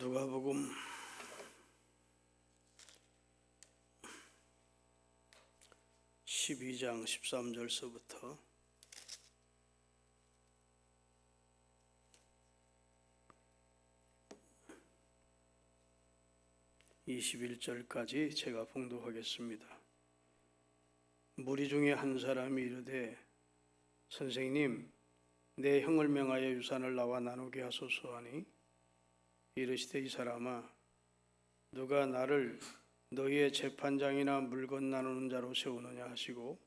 누가복음 12장 13절서부터 21절까지 제가 봉독하겠습니다. 무리 중에 한 사람이 이르되 선생님, 내 형을 명하여 유산을 나와 나누게 하소서 하니 이르시되 이 사람아, 누가 나를 너희의 재판장이나 물건 나누는 자로 세우느냐 하시고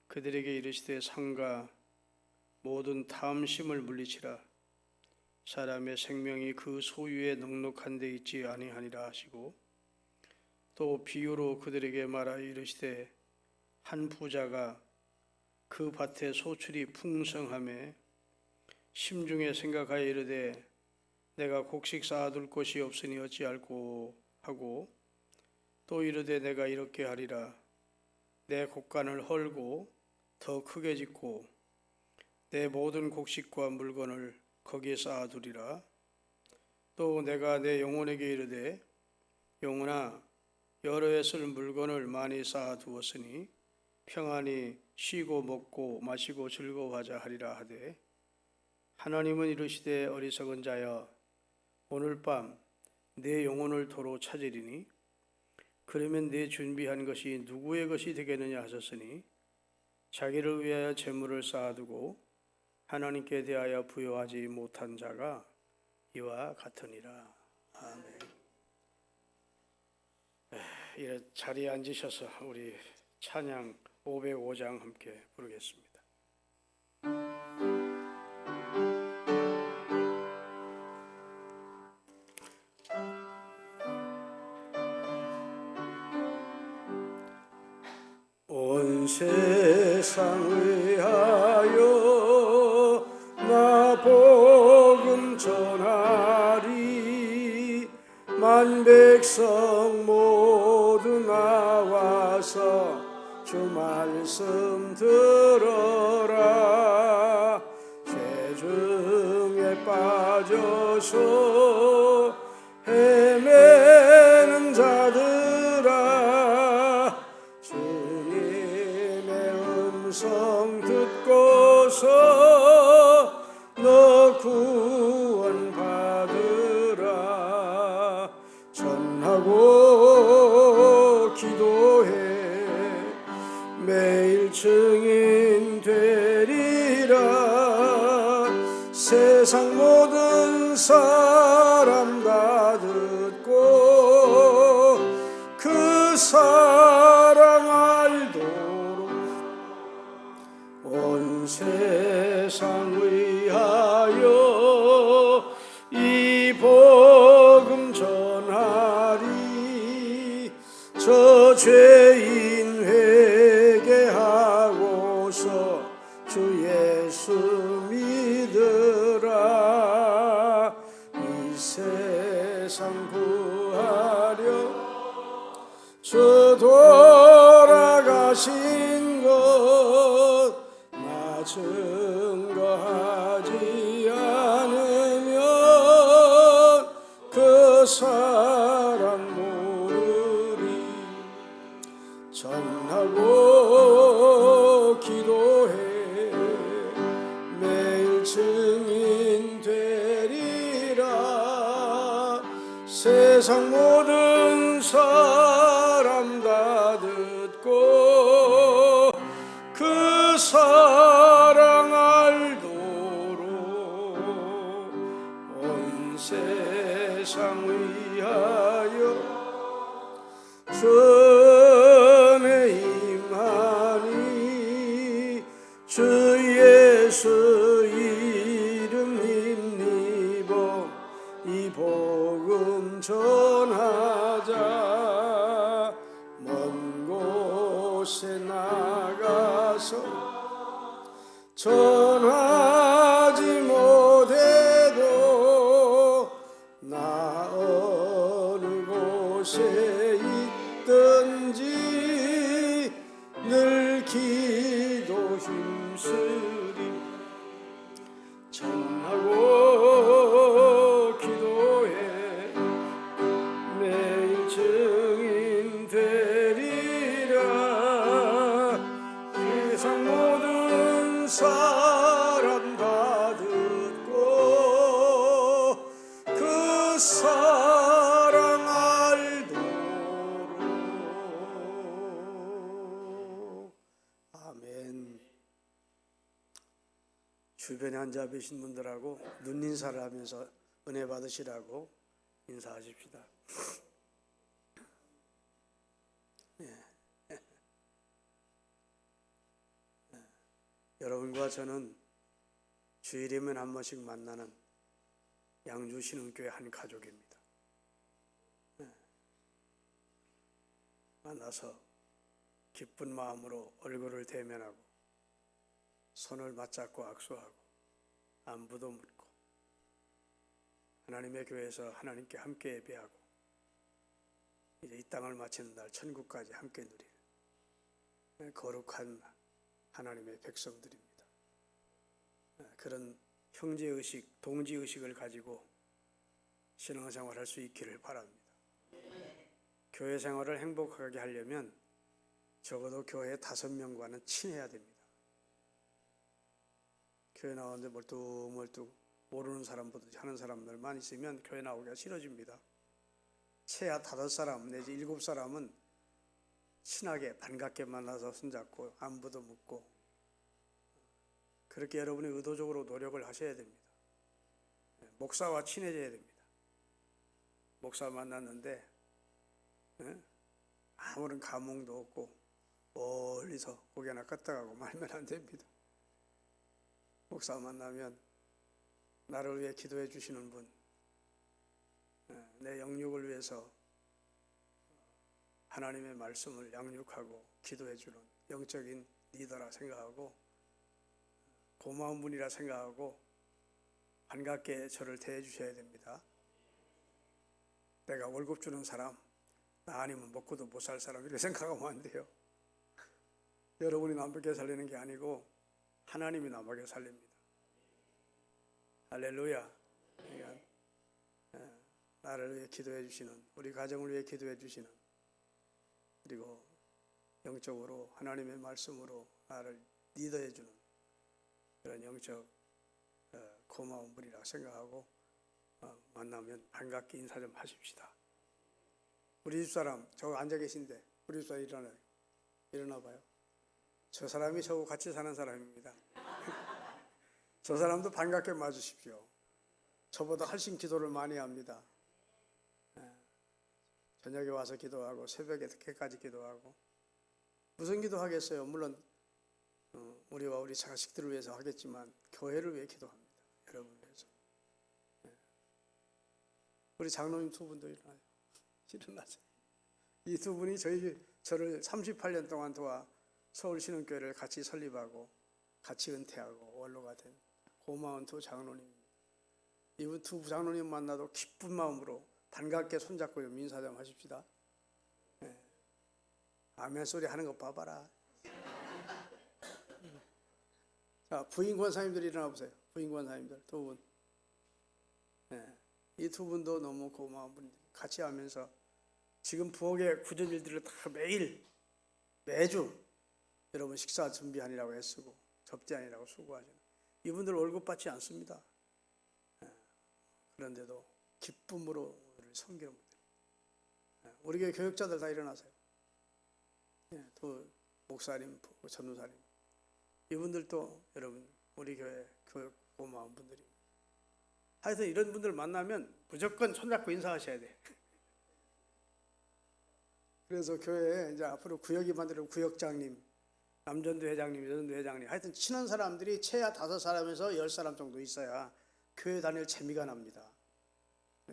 그들에게 이르시되 삼가 모든 탐심을 물리치라. 사람의 생명이 그 소유에 넉넉한 데 있지 아니하니라 하시고 또 비유로 그들에게 말하여 이르시되 한 부자가 그 밭에 소출이 풍성하매 심중에 생각하여 이르되 내가 곡식 쌓아둘 곳이 없으니 어찌할꼬 하고 또 이르되 내가 이렇게 하리라. 내 곡간을 헐고 더 크게 짓고 내 모든 곡식과 물건을 거기에 쌓아두리라. 또 내가 내 영혼에게 이르되 영혼아, 여러 해 쓸 물건을 많이 쌓아두었으니 평안히 쉬고 먹고 마시고 즐거워하자 하리라 하되 하나님은 이르시되 어리석은 자여, 오늘 밤 내 영혼을 도로 찾으리니 그러면 내 준비한 것이 누구의 것이 되겠느냐 하셨으니 자기를 위하여 재물을 쌓아두고 하나님께 대하여 부여하지 못한 자가 이와 같으니라. 아멘. 이래 자리에 앉으셔서 우리 찬양 505장 함께 부르겠습니다. 온 세상 위하여 나 복음 전하리. 만 백성 모두 나와서 주 말씀 들어라. 죄 중에 빠져서 헤매는 자들아, 주님의 음성 듣고서 너 구원 받으라. 전하고 기도해 매일 증인 되리라. 세상 모든 사람 다 듣고 그 사랑 알도록 온 세상 위하여 이 복음 전하리. 저 죄인 회개하고서 주 예수 믿으라. 이 세상 구하려 주 돌아가신 것 나 증거하지 않으면 그 사랑 모르리. 전하고 기도해 매일 증인 되리라. 세상 모든 사람 다 듣고 그 사랑 알도록 온 세상 위하여 전에 임하니. 주 예수 이름 힘입어 이 복음 전하자. 먼 곳에 나가서 전하지 못해도 나 어느 곳에 있든 주변에 앉아 계신 분들하고 눈 인사를 하면서 은혜 받으시라고 인사하십시다. 여러분과 저는 주일이면 한 번씩 만나는 양주 신흥교회 한 가족입니다. 만나서 기쁜 마음으로 얼굴을 대면하고 손을 맞잡고 악수하고 안부도 묻고 하나님의 교회에서 하나님께 함께 예배하고 이제 이 땅을 마치는 날 천국까지 함께 누릴 거룩한 하나님의 백성들입니다. 그런 형제의식, 동지의식을 가지고 신앙생활을 할 수 있기를 바랍니다. 교회 생활을 행복하게 하려면 적어도 교회 5명과는 친해야 됩니다. 교회 나오는데 멀뚱멀뚱 모르는 사람보다 하는 사람들만 있으면 교회 나오기가 싫어집니다. 최하 5사람 내지 7사람은 친하게 반갑게 만나서 손잡고 안부도 묻고 그렇게 여러분이 의도적으로 노력을 하셔야 됩니다. 목사와 친해져야 됩니다. 목사 만났는데 아무런 감흥도 없고 멀리서 고개나 끄덕하고 말면 안 됩니다. 목사 만나면 나를 위해 기도해 주시는 분, 내 영육을 위해서 하나님의 말씀을 양육하고 기도해 주는 영적인 리더라 생각하고 고마운 분이라 생각하고 반갑게 저를 대해 주셔야 됩니다. 내가 월급 주는 사람, 나 아니면 먹고도 못 살 사람 이렇게 생각하면 안 돼요. 여러분이 남밖에 살리는 게 아니고 하나님이 남밖에 살립니다. 할렐루야. 그러니까 나를 위해 기도해 주시는, 우리 가정을 위해 기도해 주시는, 그리고 영적으로 하나님의 말씀으로 나를 리더해 주는 그런 영적 고마운 분이라 생각하고 만나면 반갑게 인사 좀 하십시다. 우리 집사람 저 앉아 계신데 우리 집사람 일어나요. 일어나 봐요. 저 사람이 저하고 같이 사는 사람입니다. 저 사람도 반갑게 맞으십시오. 저보다 훨씬 기도를 많이 합니다. 저녁에 와서 기도하고 새벽에 늦게까지 기도하고 무슨 기도하겠어요. 물론 우리와 우리 자식들을 위해서 하겠지만 교회를 위해 기도합니다. 여러분을 위해서. 우리 장로님 2분도 일어나요. 일어나세요. 이 2분이 저를 38년 동안 도와 서울신흥교회를 같이 설립하고 같이 은퇴하고 원로가 된 고마운 2 장로님입니다. 이분 2 장로님 만나도 기쁜 마음으로 반갑게 손잡고 인사 좀 하십시다. 아멘 소리 하는 거 봐봐라. 자, 부인 권사님들 일어나 보세요. 부인 권사님들 2분. 이 2분도 너무 고마운 분들 같이 하면서 지금 부엌의 굳은 일들을 다 매주 여러분 식사 준비하느라고 애쓰고 접대하느라고 수고하시는 이분들 월급 받지 않습니다. 그런데도 기쁨으로 우리를 섬기는 분들. 우리 교회 교육자들 다 일어나세요. 또 목사님, 전도사님 이분들도 여러분 우리 교회 교육 고마운 분들입니다. 하여튼 이런 분들 만나면 무조건 손잡고 인사하셔야 돼. 그래서 교회에 이제 앞으로 구역이 만들어 구역장님, 남전도 회장님, 여전도 회장님 하여튼 친한 사람들이 최하 5사람에서 10사람 정도 있어야 교회 다닐 재미가 납니다.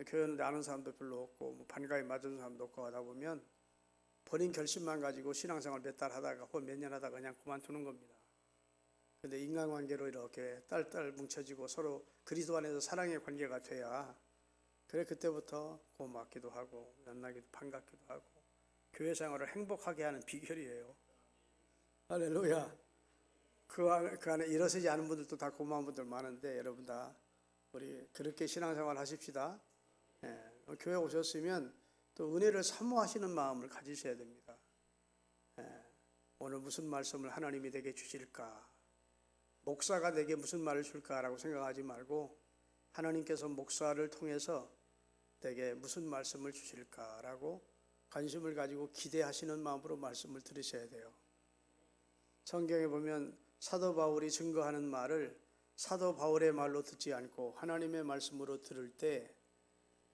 교회는 아는 사람도 별로 없고 뭐 반가이 맞은 사람도 없고 하다 보면 본인 결심만 가지고 신앙생활 몇 달 하다가 혹은 몇 년 하다가 그냥 그만두는 겁니다. 그런데 인간관계로 이렇게 딸딸 뭉쳐지고 서로 그리스도 안에서 사랑의 관계가 돼야 그래 그때부터 고맙기도 하고 연락기도 반갑기도 하고 교회 생활을 행복하게 하는 비결이에요. 할렐루야. 그 안에 일어서지 않은 분들도 다 고마운 분들 많은데 여러분 다 우리 그렇게 신앙생활 하십시다. 교회 오셨으면 또 은혜를 사모하시는 마음을 가지셔야 됩니다. 오늘 무슨 말씀을 하나님이 내게 주실까? 목사가 내게 무슨 말을 줄까라고 생각하지 말고 하나님께서 목사를 통해서 내게 무슨 말씀을 주실까라고 관심을 가지고 기대하시는 마음으로 말씀을 들으셔야 돼요. 성경에 보면 사도 바울이 증거하는 말을 사도 바울의 말로 듣지 않고 하나님의 말씀으로 들을 때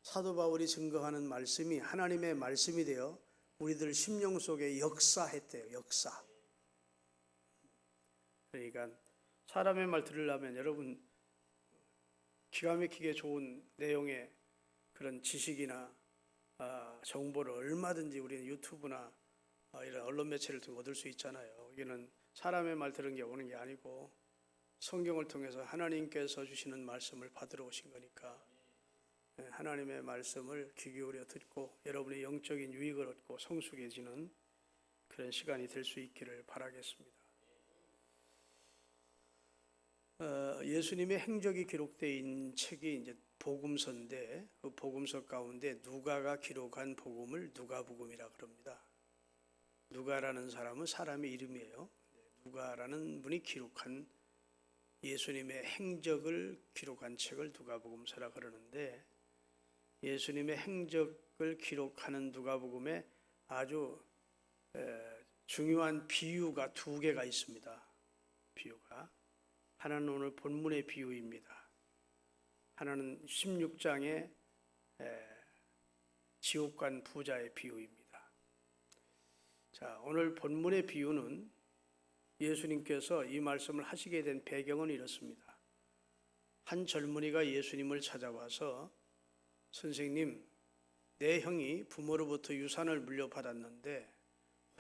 사도 바울이 증거하는 말씀이 하나님의 말씀이 되어 우리들 심령 속에 역사했대요. 역사. 그러니까 사람의 말 들으려면 여러분 기가 막히게 좋은 내용의 그런 지식이나 정보를 얼마든지 우리는 유튜브나 이런 언론 매체를 통해 얻을 수 있잖아요. 여기는 사람의 말 들은 게 오는 게 아니고 성경을 통해서 하나님께서 주시는 말씀을 받으러 오신 거니까 하나님의 말씀을 귀 기울여 듣고 여러분의 영적인 유익을 얻고 성숙해지는 그런 시간이 될 수 있기를 바라겠습니다. 예수님의 행적이 기록되어 있는 책이 이제 복음서인데 그 복음서 가운데 누가가 기록한 복음을 누가복음이라 그럽니다. 누가라는 사람은 사람의 이름이에요. 누가라는 분이 기록한 예수님의 행적을 기록한 책을 누가복음서라 그러는데 예수님의 행적을 기록하는 누가복음에 아주 중요한 비유가 두 개가 있습니다. 비유가 하나는 오늘 본문의 비유입니다. 하나는 16장의 지옥 간 부자의 비유입니다. 자, 오늘 본문의 비유는 예수님께서 이 말씀을 하시게 된 배경은 이렇습니다. 한 젊은이가 예수님을 찾아와서 선생님, 내 형이 부모로부터 유산을 물려받았는데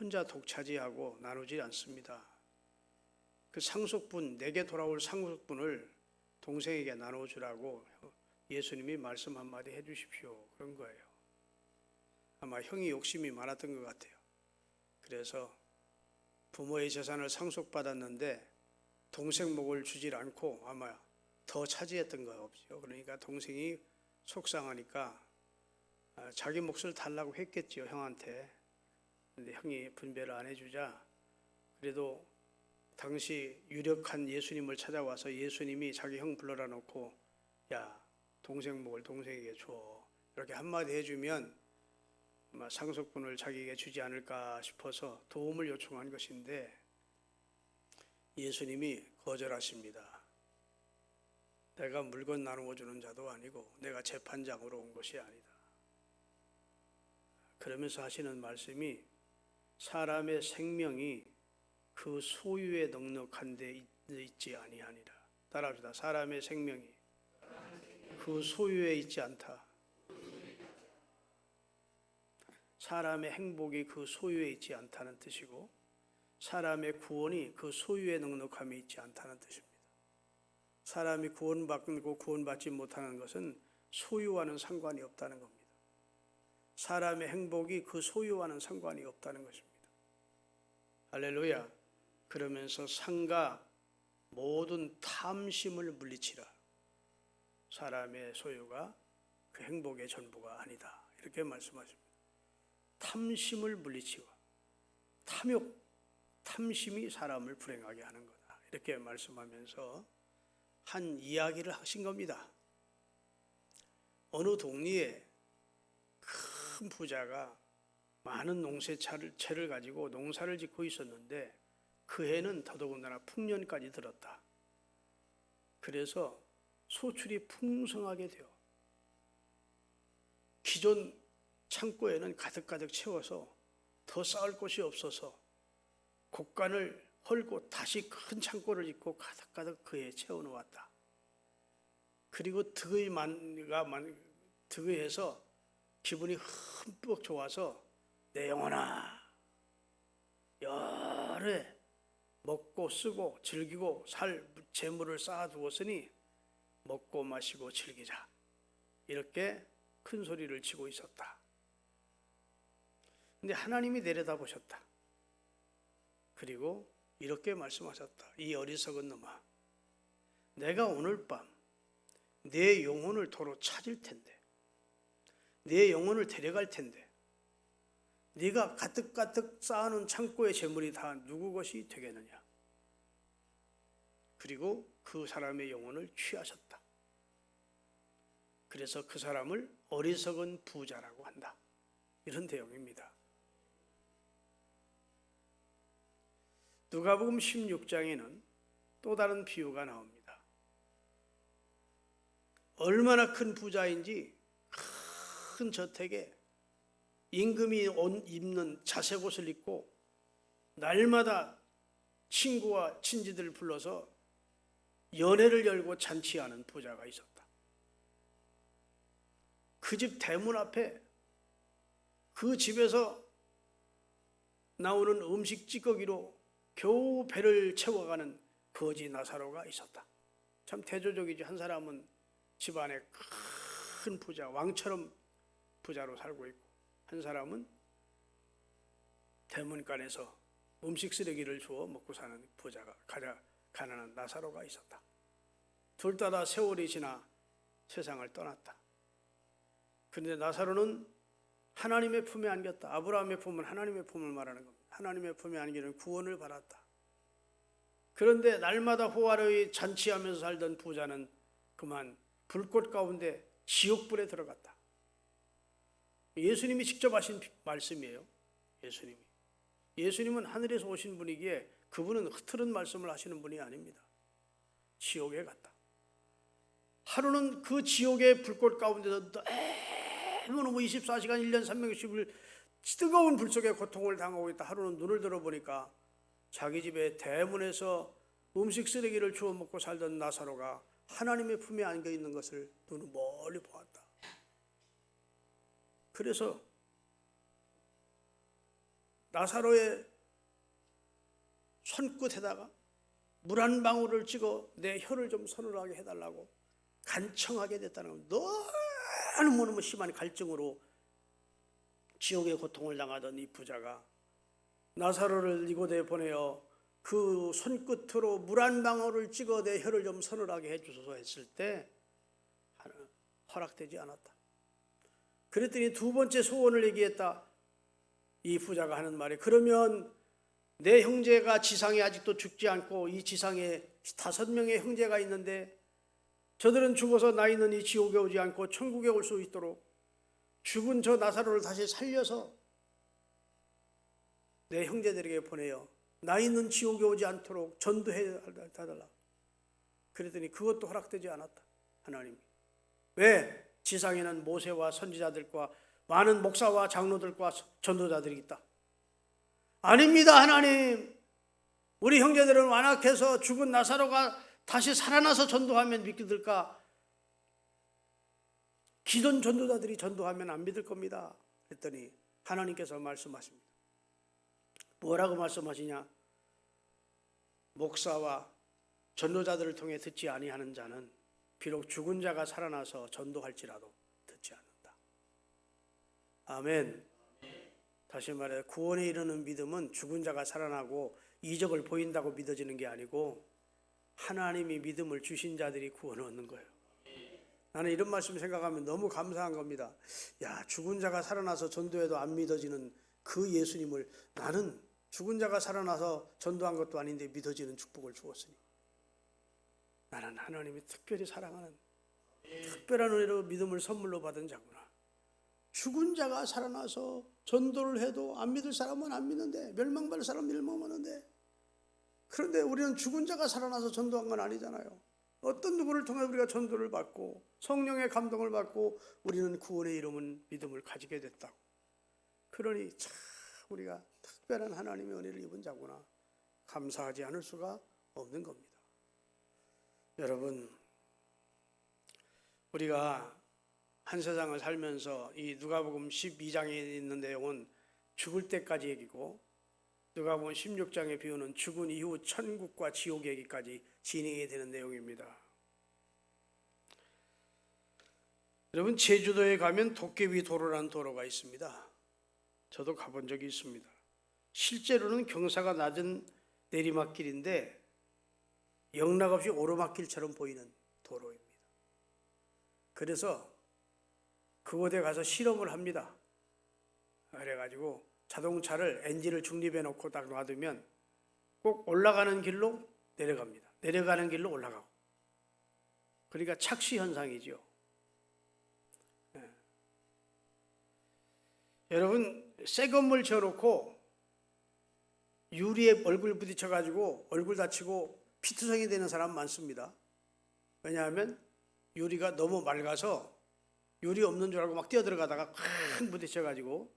혼자 독차지하고 나누지 않습니다. 그 상속분, 내게 돌아올 상속분을 동생에게 나눠주라고 예수님이 말씀 한마디 해주십시오. 그런 거예요. 아마 형이 욕심이 많았던 것 같아요. 그래서 부모의 재산을 상속받았는데 동생 몫을 주질 않고 아마 더 차지했던 거죠. 그러니까 동생이 속상하니까 자기 몫을 달라고 했겠지요, 형한테. 근데 형이 분배를 안 해주자 그래도 당시 유력한 예수님을 찾아와서 예수님이 자기 형 불러라 놓고 야, 동생 몫을 동생에게 줘. 이렇게 한마디 해주면 아마 상속분을 자기에게 주지 않을까 싶어서 도움을 요청한 것인데 예수님이 거절하십니다. 내가 물건 나누어 주는 자도 아니고 내가 재판장으로 온 것이 아니다. 그러면서 하시는 말씀이 사람의 생명이 그 소유에 넉넉한 데 있지 아니하니라. 따라합시다. 사람의 생명이 그 소유에 있지 않다. 사람의 행복이 그 소유에 있지 않다는 뜻이고 사람의 구원이 그 소유의 넉넉함에 있지 않다는 뜻입니다. 사람이 구원받고 구원받지 못하는 것은 소유와는 상관이 없다는 겁니다. 사람의 행복이 그 소유와는 상관이 없다는 것입니다. 할렐루야. 그러면서 상가 모든 탐심을 물리치라. 사람의 소유가 그 행복의 전부가 아니다. 이렇게 말씀하십니다. 탐심을 물리치고 탐욕, 탐심이 사람을 불행하게 하는 거다. 이렇게 말씀하면서 한 이야기를 하신 겁니다. 어느 동리에 큰 부자가 많은 농사채를 가지고 농사를 짓고 있었는데 그 해는 더더군다나 풍년까지 들었다. 그래서 소출이 풍성하게 되어 기존 창고에는 가득가득 채워서 더 쌓을 곳이 없어서 곡간을 헐고 다시 큰 창고를 짓고 가득가득 그에 채워놓았다. 그리고 득의해서 기분이 흠뻑 좋아서 내 영혼아 여러 해 먹고 쓰고 즐기고 살 재물을 쌓아두었으니 먹고 마시고 즐기자. 이렇게 큰 소리를 치고 있었다. 근데 하나님이 내려다보셨다. 그리고 이렇게 말씀하셨다. 이 어리석은 놈아, 내가 오늘 밤 내 영혼을 도로 찾을 텐데, 내 영혼을 데려갈 텐데, 네가 가득가득 쌓아놓은 창고의 재물이 다 누구 것이 되겠느냐. 그리고 그 사람의 영혼을 취하셨다. 그래서 그 사람을 어리석은 부자라고 한다. 이런 내용입니다. 누가복음 16장에는 또 다른 비유가 나옵니다. 얼마나 큰 부자인지 큰 저택에 임금이 입는 자색 옷을 입고 날마다 친구와 친지들을 불러서 연회를 열고 잔치하는 부자가 있었다. 그 집 대문 앞에 그 집에서 나오는 음식 찌꺼기로 겨우 배를 채워가는 거지 나사로가 있었다. 참 대조적이지. 한 사람은 집안에 큰 부자, 왕처럼 부자로 살고 있고, 한 사람은 대문간에서 음식 쓰레기를 주워 먹고 사는 부자가, 가난한 나사로가 있었다. 둘 다 세월이 지나 세상을 떠났다. 그런데 나사로는 하나님의 품에 안겼다. 아브라함의 품은 하나님의 품을 말하는 겁니다. 하나님의 품에 안기는 구원을 받았다. 그런데 날마다 호화로이 잔치하면서 살던 부자는 그만 불꽃 가운데 지옥불에 들어갔다. 예수님이 직접 하신 말씀이에요. 예수님은 하늘에서 오신 분이기에 그분은 흐트른 말씀을 하시는 분이 아닙니다. 지옥에 갔다. 하루는 그 지옥의 불꽃 가운데서 너무너무 24시간 1년 360일 뜨거운 불 속에 고통을 당하고 있다. 하루는 눈을 들어보니까 자기 집에 대문에서 음식 쓰레기를 주워 먹고 살던 나사로가 하나님의 품에 안겨 있는 것을 눈을 멀리 보았다. 그래서 나사로의 손끝에다가 물 한 방울을 찍어 내 혀를 좀 서늘하게 해달라고 간청하게 됐다는 겁니다. 너무너무 심한 갈증으로 지옥의 고통을 당하던 이 부자가 나사로를 이곳에 보내어 그 손끝으로 물 한 방울을 찍어 내 혀를 좀 서늘하게 해주소서 했을 때 허락되지 않았다. 그랬더니 두 번째 소원을 얘기했다. 이 부자가 하는 말이, 그러면 내 형제가 지상에 아직도 죽지 않고 이 지상에 5명의 형제가 있는데 저들은 죽어서 나 있는 이 지옥에 오지 않고 천국에 올 수 있도록 죽은 저 나사로를 다시 살려서 내 형제들에게 보내어 나 있는 지옥에 오지 않도록 전도해달라. 그랬더니 그것도 허락되지 않았다. 하나님이. 왜? 지상에는 모세와 선지자들과 많은 목사와 장로들과 전도자들이 있다. 아닙니다, 하나님. 우리 형제들은 완악해서 죽은 나사로가 다시 살아나서 전도하면 믿을까? 기존 전도자들이 전도하면 안 믿을 겁니다. 그랬더니 하나님께서 말씀하십니다. 뭐라고 말씀하시냐? 목사와 전도자들을 통해 듣지 아니하는 자는 비록 죽은 자가 살아나서 전도할지라도 듣지 않는다. 아멘. 다시 말해 구원에 이르는 믿음은 죽은 자가 살아나고 이적을 보인다고 믿어지는 게 아니고 하나님이 믿음을 주신 자들이 구원을 얻는 거예요. 나는 이런 말씀 생각하면 너무 감사한 겁니다. 야, 죽은 자가 살아나서 전도해도 안 믿어지는 그 예수님을 나는 죽은 자가 살아나서 전도한 것도 아닌데 믿어지는 축복을 주었으니 나는 하나님이 특별히 사랑하는 특별한 은혜로 믿음을 선물로 받은 자구나. 죽은 자가 살아나서 전도를 해도 안 믿을 사람은 안 믿는데 멸망받을 사람은 멸망하는데, 그런데 우리는 죽은 자가 살아나서 전도한 건 아니잖아요. 어떤 누구를 통해 우리가 전도를 받고 성령의 감동을 받고 우리는 구원의 이름은 믿음을 가지게 됐다고. 그러니 참 우리가 특별한 하나님의 은혜를 입은 자구나. 감사하지 않을 수가 없는 겁니다. 여러분, 우리가 한 세상을 살면서 이 누가복음 12장에 있는 내용은 죽을 때까지 얘기고 누가복음 16장의 비유는 죽은 이후 천국과 지옥 얘기까지 진행이 되는 내용입니다. 여러분, 제주도에 가면 도깨비 도로라는 도로가 있습니다. 저도 가본 적이 있습니다. 실제로는 경사가 낮은 내리막길인데 영락없이 오르막길처럼 보이는 도로입니다. 그래서 그곳에 가서 실험을 합니다. 그래가지고 자동차를 엔진을 중립해 놓고 딱 놔두면 꼭 올라가는 길로 내려갑니다. 내려가는 길로 올라가고. 그러니까 착시 현상이죠. 네. 여러분, 새 건물 지어놓고 유리에 얼굴 부딪혀가지고 얼굴 다치고 피투성이 되는 사람 많습니다. 왜냐하면 유리가 너무 맑아서 유리 없는 줄 알고 막 뛰어들어가다가 쾅 부딪혀가지고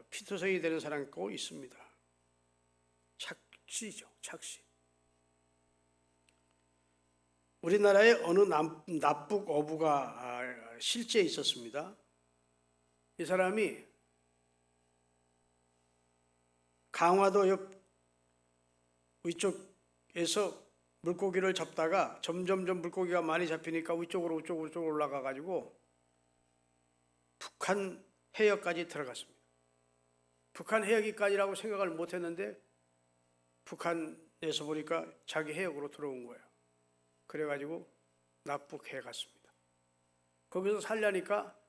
피투성이 되는 사람이 꼭 있습니다. 착시죠, 착시. 우리나라에 어느 납북 어부가 실제 있었습니다. 이 사람이 강화도 옆 위쪽에서 물고기를 잡다가 점점점 물고기가 많이 잡히니까 위쪽으로 올라가 가지고 북한 해역까지 들어갔습니다. 북한 해역까지라고 생각을 못했는데 북한에서 보니까 자기 해역으로 들어온 거예요. 그래가지고 납북해 갔습니다. 거기서 살려니까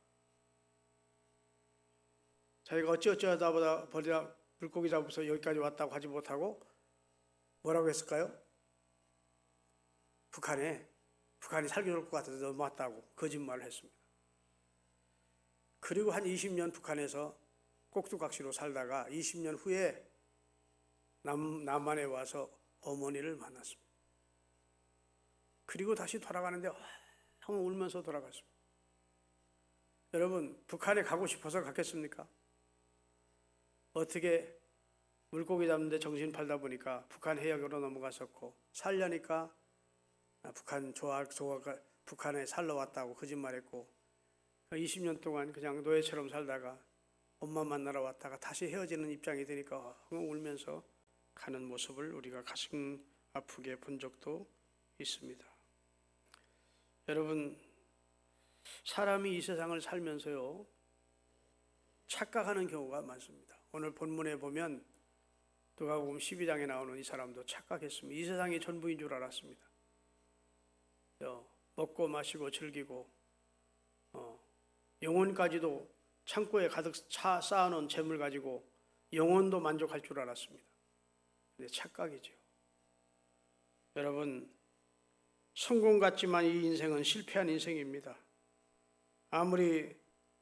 자기가 어찌어찌하다 보다 물고기 잡아서 여기까지 왔다고 하지 못하고 뭐라고 했을까요? 북한이 살기 좋을 것 같아서 넘어왔다고 거짓말을 했습니다. 그리고 한 20년 북한에서 꼭두각시로 살다가 20년 후에 남한에 와서 어머니를 만났습니다. 그리고 다시 돌아가는데 엉 울면서 돌아갔습니다. 여러분, 북한에 가고 싶어서 갔겠습니까? 어떻게 물고기 잡는데 정신 팔다 보니까 북한 해역으로 넘어갔었고 살려니까 북한에 살러 왔다고 거짓말했고 20년 동안 그냥 노예처럼 살다가 엄마 만나러 왔다가 다시 헤어지는 입장이 되니까 울면서 가는 모습을 우리가 가슴 아프게 본 적도 있습니다. 여러분, 사람이 이 세상을 살면서요 착각하는 경우가 많습니다. 오늘 본문에 보면 누가복음 12장에 나오는 이 사람도 착각했습니다. 이 세상이 전부인 줄 알았습니다. 먹고 마시고 즐기고 영혼까지도 창고에 가득 쌓아놓은 재물 가지고 영혼도 만족할 줄 알았습니다. 근데 착각이죠. 여러분, 성공 같지만 이 인생은 실패한 인생입니다. 아무리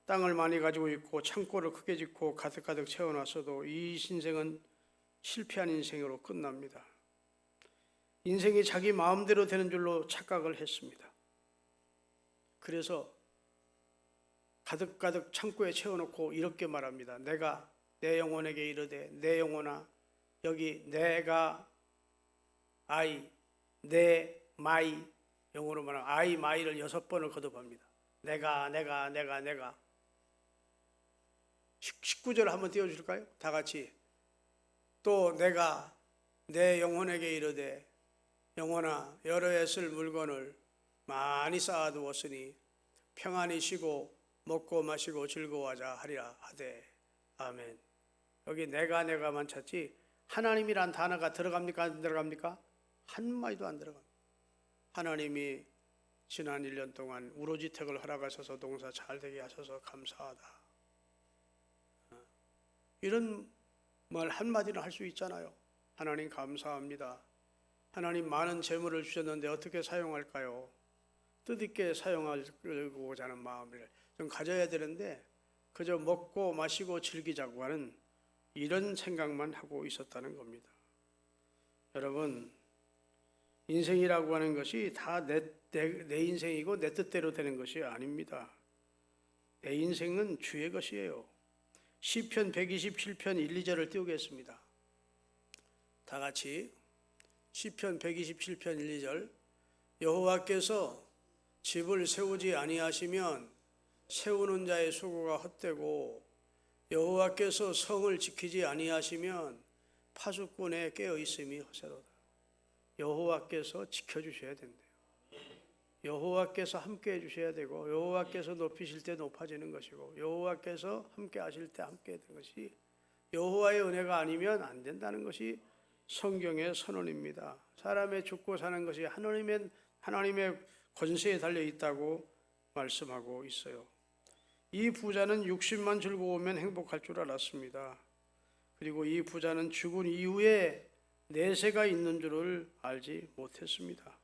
땅을 많이 가지고 있고 창고를 크게 짓고 가득가득 채워놨어도 이 인생은 실패한 인생으로 끝납니다. 인생이 자기 마음대로 되는 줄로 착각을 했습니다. 그래서 가득가득 창고에 채워놓고 이렇게 말합니다. 내가 내 영혼에게 이르되 내 영혼아 여기 내가 I, 내 마이, 영어로 말하면 I, 마이를 6번을 거듭합니다. 내가 19절 한번 띄워줄까요? 다 같이. 또 내가 내 영혼에게 이르되 영혼아 여러 해 쓸 물건을 많이 쌓아두었으니 평안히 쉬고 먹고 마시고 즐거워하자 하리라 하되 아멘. 여기 내가만 찾지 하나님이란 단어가 들어갑니까 안 들어갑니까? 한마디도 안 들어갑니다. 하나님이 지난 1년 동안 우로지택을 허락하셔서 농사 잘 되게 하셔서 감사하다. 이런 말 한마디는 할 수 있잖아요. 하나님 감사합니다. 하나님 많은 재물을 주셨는데 어떻게 사용할까요? 뜻있게 사용하고자 하는 마음을 좀 가져야 되는데 그저 먹고 마시고 즐기자고 하는 이런 생각만 하고 있었다는 겁니다. 여러분, 인생이라고 하는 것이 다 내 인생이고 내 뜻대로 되는 것이 아닙니다. 내 인생은 주의 것이에요. 시편 127편 1, 2절을 띄우겠습니다. 다 같이 시편 127편 1, 2절. 여호와께서 집을 세우지 아니하시면 세우는 자의 수고가 헛되고 여호와께서 성을 지키지 아니하시면 파수꾼의 깨어 있음이 허세로다. 여호와께서 지켜주셔야 된대요. 여호와께서 함께 해주셔야 되고 여호와께서 높이실 때 높아지는 것이고 여호와께서 함께 하실 때 함께 되는 것이 여호와의 은혜가 아니면 안 된다는 것이 성경의 선언입니다. 사람의 죽고 사는 것이 하나님의 권세에 달려 있다고 말씀하고 있어요. 이 부자는 60만 즐거우면 행복할 줄 알았습니다. 그리고 이 부자는 죽은 이후에 내세가 있는 줄을 알지 못했습니다.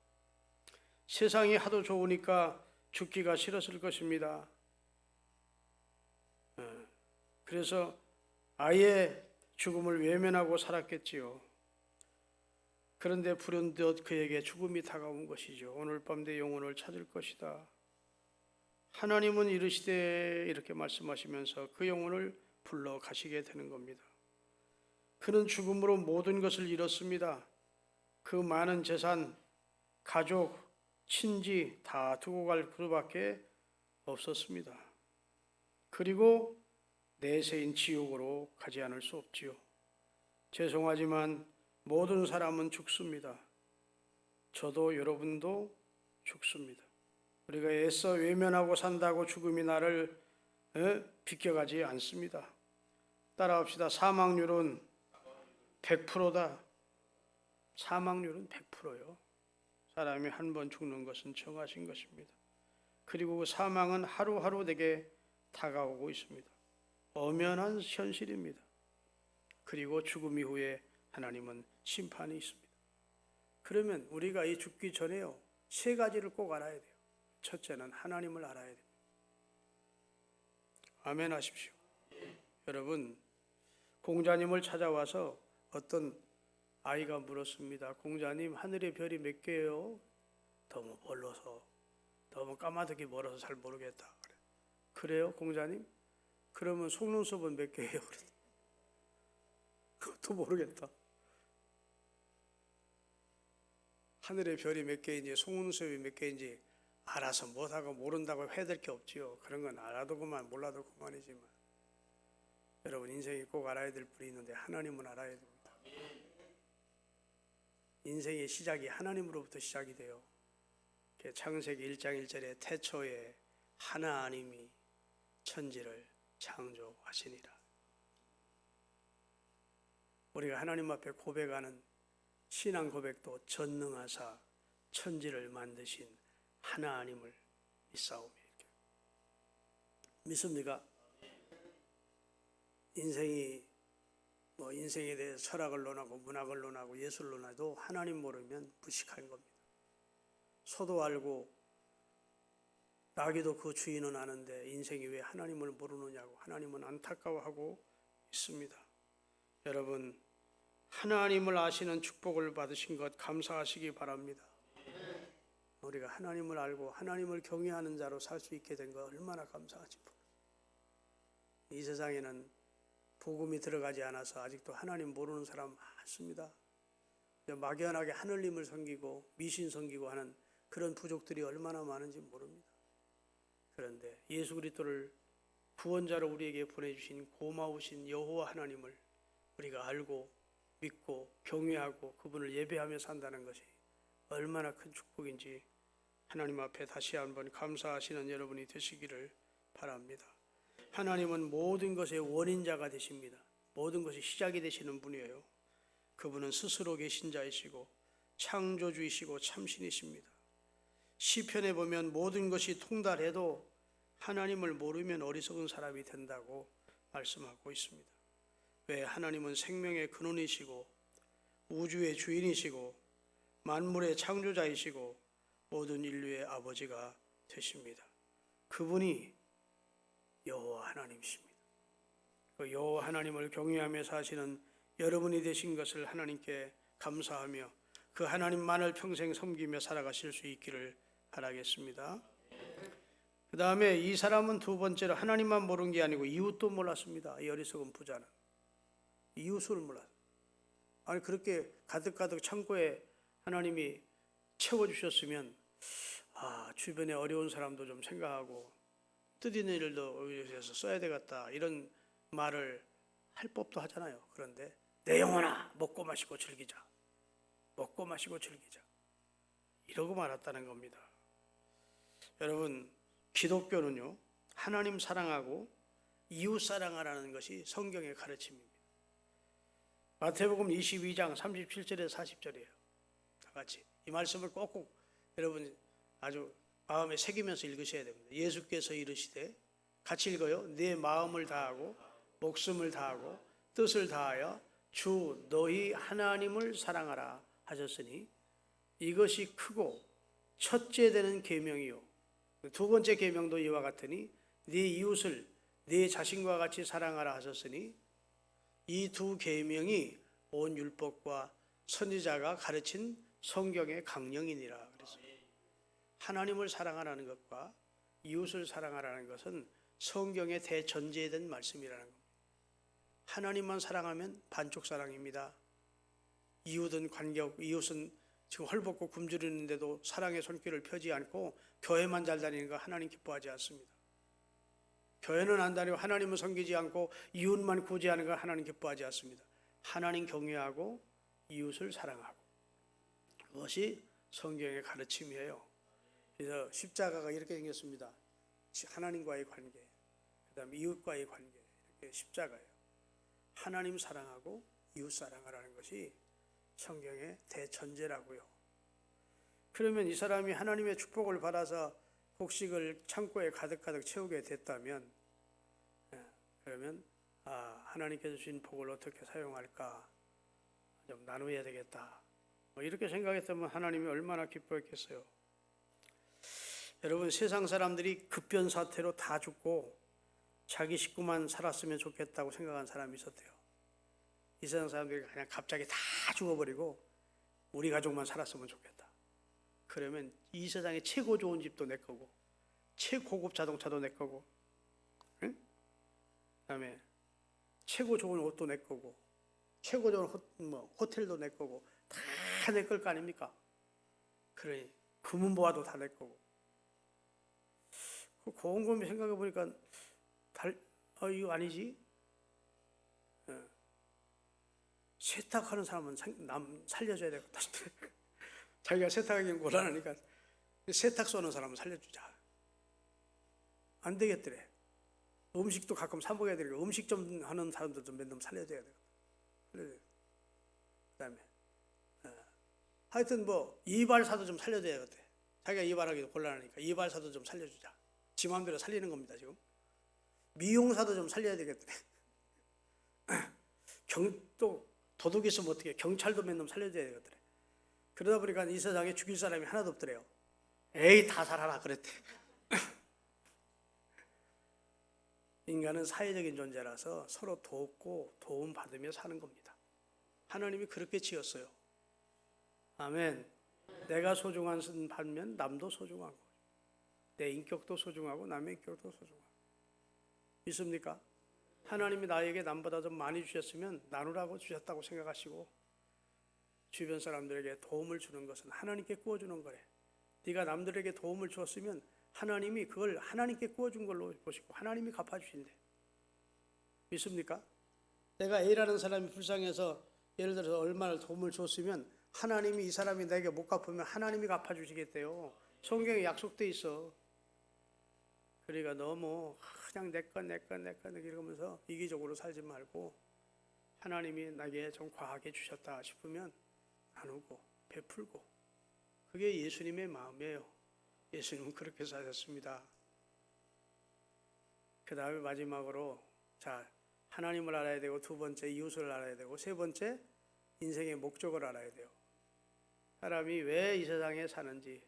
세상이 하도 좋으니까 죽기가 싫었을 것입니다. 그래서 아예 죽음을 외면하고 살았겠지요. 그런데 불현듯 그에게 죽음이 다가온 것이죠. 오늘 밤 내 영혼을 찾을 것이다. 하나님은 이르시되 이렇게 말씀하시면서 그 영혼을 불러 가시게 되는 겁니다. 그는 죽음으로 모든 것을 잃었습니다. 그 많은 재산, 가족, 친지 다 두고 갈 수밖에 없었습니다. 그리고 내세인 지옥으로 가지 않을 수 없지요. 죄송하지만 모든 사람은 죽습니다. 저도 여러분도 죽습니다. 우리가 애써 외면하고 산다고 죽음이 나를 비껴가지 않습니다. 따라합시다. 사망률은 100%다. 사망률은 100%요. 사람이 한 번 죽는 것은 정하신 것입니다. 그리고 그 사망은 하루하루 내게 다가오고 있습니다. 엄연한 현실입니다. 그리고 죽음 이후에 하나님은 심판이 있습니다. 그러면 우리가 이 죽기 전에요, 세 가지를 꼭 알아야 돼요. 첫째는 하나님을 알아야 됩니다. 아멘 하십시오. 여러분, 공자님을 찾아와서 어떤 아이가 물었습니다. 공자님, 하늘의 별이 몇 개예요? 너무 멀어서, 너무 까마득히 멀어서 잘 모르겠다. 그래요, 공자님? 그러면 속눈썹은 몇 개예요? 그것도 모르겠다. 하늘의 별이 몇 개인지 속눈썹이 몇 개인지 알아서 못하고 모른다고 해야 게 없지요. 그런 건 알아도 그만 몰라도 그만이지만 여러분, 인생이 꼭 알아야 될 분이 있는데 하나님은 알아야 됩니다. 인생의 시작이 하나님으로부터 시작이 돼요. 창세기 1장 1절에 태초에 하나님이 천지를 창조하시니라. 우리가 하나님 앞에 고백하는 신앙 고백도 전능하사 천지를 만드신 하나님을 믿사오며, 믿습니까? 인생에 대해서 철학을 논하고 문학을 논하고 예술을 논해도 하나님 모르면 무식한 겁니다. 소도 알고 나귀도 그 주인은 아는데 인생이 왜 하나님을 모르느냐고 하나님은 안타까워하고 있습니다. 여러분, 하나님을 아시는 축복을 받으신 것 감사하시기 바랍니다. 우리가 하나님을 알고 하나님을 경외하는 자로 살 수 있게 된 것 얼마나 감사하지. 이 세상에는 복음이 들어가지 않아서 아직도 하나님 모르는 사람 많습니다. 막연하게 하늘님을 섬기고 미신 섬기고 하는 그런 부족들이 얼마나 많은지 모릅니다. 그런데 예수 그리스도를 구원자로 우리에게 보내주신 고마우신 여호와 하나님을 우리가 알고 믿고 경외하고 그분을 예배하며 산다는 것이 얼마나 큰 축복인지 하나님 앞에 다시 한번 감사하시는 여러분이 되시기를 바랍니다. 하나님은 모든 것의 원인자가 되십니다. 모든 것이 시작이 되시는 분이에요. 그분은 스스로 계신 자이시고 창조주이시고 참신이십니다. 시편에 보면 모든 것이 통달해도 하나님을 모르면 어리석은 사람이 된다고 말씀하고 있습니다. 왜? 하나님은 생명의 근원이시고 우주의 주인이시고 만물의 창조자이시고 모든 인류의 아버지가 되십니다. 그분이 여호와 하나님이십니다. 그 여호와 하나님을 경외하며 사시는 여러분이 되신 것을 하나님께 감사하며 그 하나님만을 평생 섬기며 살아가실 수 있기를 바라겠습니다. 그 다음에 이 사람은 두 번째로 하나님만 모르는 게 아니고 이웃도 몰랐습니다. 이 어리석은 부자는 이웃을 몰랐어요. 아니, 그렇게 가득가득 창고에 하나님이 채워주셨으면 주변에 어려운 사람도 좀 생각하고 뜻있는 일도 위해서 써야 되겠다 이런 말을 할 법도 하잖아요. 그런데 내 영혼아 먹고 마시고 즐기자, 먹고 마시고 즐기자 이러고 말았다는 겁니다. 여러분, 기독교는요, 하나님 사랑하고 이웃 사랑하라는 것이 성경의 가르침입니다. 마태복음 22장 37절에서 40절이에요. 다 같이 이 말씀을 꼭꼭 여러분 아주 마음에 새기면서 읽으셔야 됩니다. 예수께서 이르시되, 같이 읽어요. 내 마음을 다하고 목숨을 다하고 뜻을 다하여 주 너희 하나님을 사랑하라 하셨으니 이것이 크고 첫째 되는 계명이요 두 번째 계명도 이와 같으니 네 이웃을 네 자신과 같이 사랑하라 하셨으니 이 두 계명이 온 율법과 선지자가 가르친 성경의 강령이니라 그랬어요. 하나님을 사랑하라는 것과 이웃을 사랑하라는 것은 성경의 대전제에 된 말씀이라는 겁니다. 하나님만 사랑하면 반쪽 사랑입니다. 이웃은 관계없고, 이웃은 지금 헐벗고 굶주리는데도 사랑의 손길을 펴지 않고 교회만 잘 다니는 거 하나님 기뻐하지 않습니다. 교회는 안 다니고 하나님은 섬기지 않고 이웃만 구제하는 거 하나님 기뻐하지 않습니다. 하나님 경외하고 이웃을 사랑하고, 그것이 성경의 가르침이에요. 그래서 십자가가 이렇게 생겼습니다. 하나님과의 관계, 그 다음에 이웃과의 관계, 이렇게 십자가예요. 하나님 사랑하고 이웃 사랑하라는 것이 성경의 대전제라고요. 그러면 이 사람이 하나님의 축복을 받아서 곡식을 창고에 가득가득 채우게 됐다면, 그러면 하나님께서 주신 복을 어떻게 사용할까 좀 나누어야 되겠다, 이렇게 생각했다면 하나님이 얼마나 기뻐했겠어요. 여러분, 세상 사람들이 급변사태로 다 죽고 자기 식구만 살았으면 좋겠다고 생각한 사람이 있었대요. 이 세상 사람들이 그냥 갑자기 다 죽어버리고 우리 가족만 살았으면 좋겠다. 그러면 이 세상에 최고 좋은 집도 내 거고, 최고급 자동차도 내 거고, 응? 그다음에 최고 좋은 옷도 내 거고, 최고 좋은 호텔도 내 거고, 다 내 걸 거 아닙니까? 그러니 금은보화도 다 내 거고. 곰곰이 생각해 보니까 이거 아니지? 세탁하는 사람은 남 살려줘야 되겠다. 자기가 세탁하기는 곤란하니까 세탁 쏘는 사람은 살려주자. 안 되겠더래. 음식도 가끔 사 먹어야 되니까 음식 좀 하는 사람도 좀 몇 놈 살려줘야 되겠다. 그 다음에 하여튼 이발사도 좀 살려줘야겠대. 자기가 이발하기도 곤란하니까 이발사도 좀 살려주자. 지 마음대로 살리는 겁니다, 지금. 미용사도 좀 살려야 되겠더래. 또 도둑 있으면 어떻게, 경찰도 몇 놈 살려줘야 되겠더래. 그러다 보니까 이 세상에 죽일 사람이 하나도 없더래요. 에이, 다 살아라 그랬대. 인간은 사회적인 존재라서 서로 돕고 도움받으며 사는 겁니다. 하나님이 그렇게 지었어요. 아멘. 내가 소중한 반면 남도 소중한 거죠. 내 인격도 소중하고 남의 인격도 소중하고. 믿습니까? 하나님이 나에게 남보다 좀 많이 주셨으면 나누라고 주셨다고 생각하시고, 주변 사람들에게 도움을 주는 것은 하나님께 구워주는 거래. 네가 남들에게 도움을 주었으면 하나님이 그걸 하나님께 구워준 걸로 보시고 하나님이 갚아주신대. 믿습니까? 내가 A라는 사람이 불쌍해서 예를 들어서 얼마나 도움을 줬으면 하나님이 이 사람이 내게 못 갚으면 하나님이 갚아주시겠대요. 성경에 약속돼 있어. 그러니까 너무 그냥 내 거 이러면서 이기적으로 살지 말고, 하나님이 나에게 좀 과하게 주셨다 싶으면 나누고 베풀고, 그게 예수님의 마음이에요. 예수님은 그렇게 사셨습니다. 그 다음에 마지막으로 하나님을 알아야 되고, 두 번째 이웃을 알아야 되고, 세 번째 인생의 목적을 알아야 돼요. 사람이 왜 이 세상에 사는지,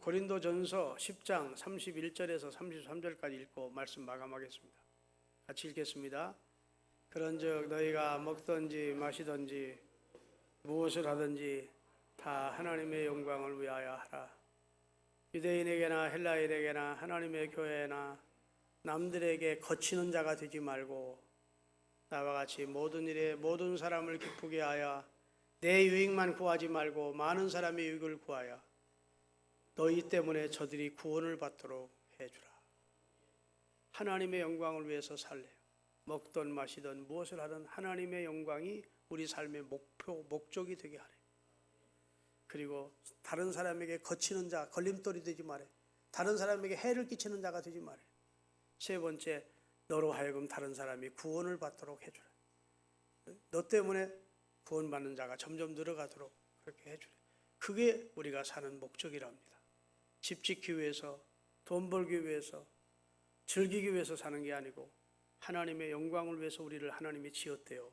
고린도전서 10장 31절에서 33절까지 읽고 말씀 마감하겠습니다. 같이 읽겠습니다. 그런즉 너희가 먹든지 마시든지 무엇을 하든지 다 하나님의 영광을 위하여 하라. 유대인에게나 헬라인에게나 하나님의 교회나 남들에게 거치는 자가 되지 말고, 나와 같이 모든 일에 모든 사람을 기쁘게 하여 내 유익만 구하지 말고 많은 사람의 유익을 구하여 너희 때문에 저들이 구원을 받도록 해주라. 하나님의 영광을 위해서 살래요. 먹든 마시든 무엇을 하든 하나님의 영광이 우리 삶의 목적이 되게 하래. 그리고 다른 사람에게 거치는 자, 걸림돌이 되지 말해. 다른 사람에게 해를 끼치는 자가 되지 말해. 세 번째, 너로 하여금 다른 사람이 구원을 받도록 해주라. 너 때문에 구원받는 자가 점점 늘어가도록 그렇게 해주라. 그게 우리가 사는 목적이랍니다. 집 짓기 위해서, 돈 벌기 위해서, 즐기기 위해서 사는 게 아니고 하나님의 영광을 위해서 우리를 하나님이 지었대요.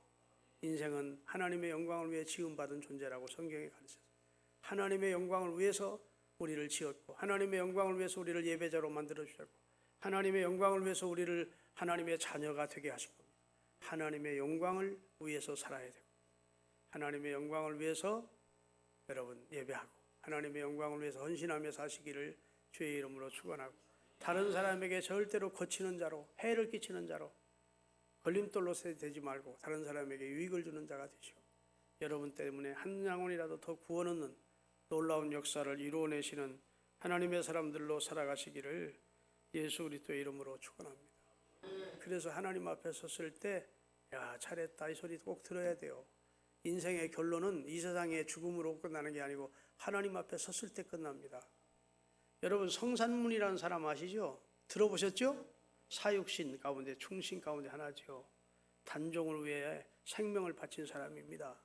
인생은 하나님의 영광을 위해 지음받은 존재라고 성경에 가르쳤어요. 하나님의 영광을 위해서 우리를 지었고, 하나님의 영광을 위해서 우리를 예배자로 만들어주셨고, 하나님의 영광을 위해서 우리를 하나님의 자녀가 되게 하신 겁니다. 하나님의 영광을 위해서 살아야 되고, 하나님의 영광을 위해서 여러분 예배하고 하나님의 영광을 위해서 헌신하며 사시기를 주의 이름으로 축원하고, 다른 사람에게 절대로 거치는 자로, 해를 끼치는 자로, 걸림돌로 되지 말고 다른 사람에게 유익을 주는 자가 되시고, 여러분 때문에 한 영혼이라도 더 구원 얻는 놀라운 역사를 이루어내시는 하나님의 사람들로 살아가시기를 예수 그리스도의 이름으로 축원합니다. 그래서 하나님 앞에 섰을 때 야, 잘했다 이 소리 꼭 들어야 돼요. 인생의 결론은 이 세상의 죽음으로 끝나는 게 아니고 하나님 앞에 섰을 때 끝납니다. 여러분 성산문이라는 사람 아시죠? 들어보셨죠? 사육신 가운데 충신 가운데 하나죠. 단종을 위해 생명을 바친 사람입니다.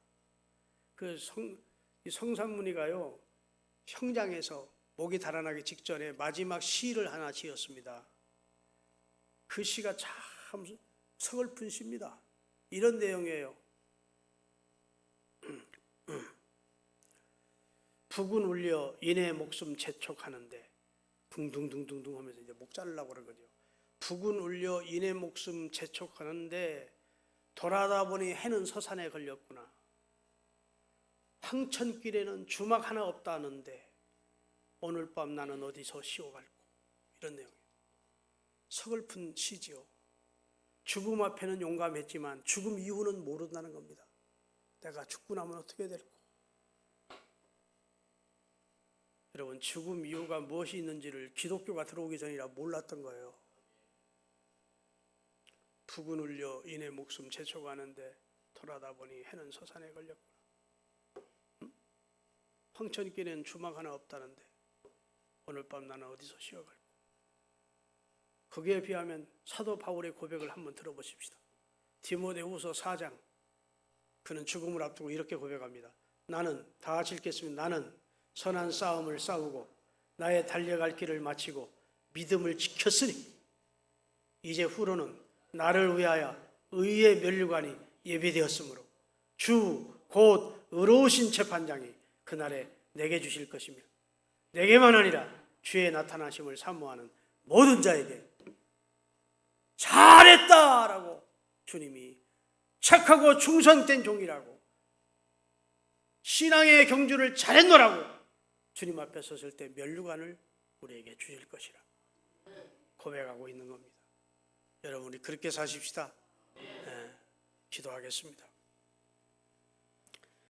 이 성산문이가요, 형장에서 목이 달아나기 직전에 마지막 시를 하나 지었습니다. 그 시가 참 서글픈 시입니다. 이런 내용이에요. 북은 울려 인의 목숨 재촉하는데, 둥둥둥둥둥 하면서 이제 목 자르려고 그런 거죠. 북은 울려 인의 목숨 재촉하는데 돌아다 보니 해는 서산에 걸렸구나. 황천길에는 주막 하나 없다는데 오늘 밤 나는 어디서 쉬어갈꼬. 이런 내용이에요. 서글픈 시지요. 죽음 앞에는 용감했지만 죽음 이후는 모른다는 겁니다. 내가 죽고 나면 어떻게 될까? 여러분 죽음 이유가 무엇이 있는지를 기독교가 들어오기 전이라 몰랐던 거예요. 북은 울려 인의 목숨 재촉하는데 돌아다 보니 해는 서산에 걸렸구나. 황천길에는 주막 하나 없다는데 오늘 밤 나는 어디서 쉬어갈까? 거기에 비하면 사도 바울의 고백을 한번 들어보십시다. 디모데후서 4장, 그는 죽음을 앞두고 이렇게 고백합니다. 나는, 다 같이 읽겠습니다. 나는 선한 싸움을 싸우고 나의 달려갈 길을 마치고 믿음을 지켰으니 이제 후로는 나를 위하여 의의 면류관이 예비되었으므로 주 곧 의로우신 재판장이 그날에 내게 주실 것이며 내게만 아니라 주의 나타나심을 사모하는 모든 자에게 잘했다라고 주님이, 착하고 충성된 종이라고, 신앙의 경주를 잘했노라고 주님 앞에 섰을 때 면류관을 우리에게 주실 것이라 고백하고 있는 겁니다. 여러분이 그렇게 사십시다. 네, 기도하겠습니다.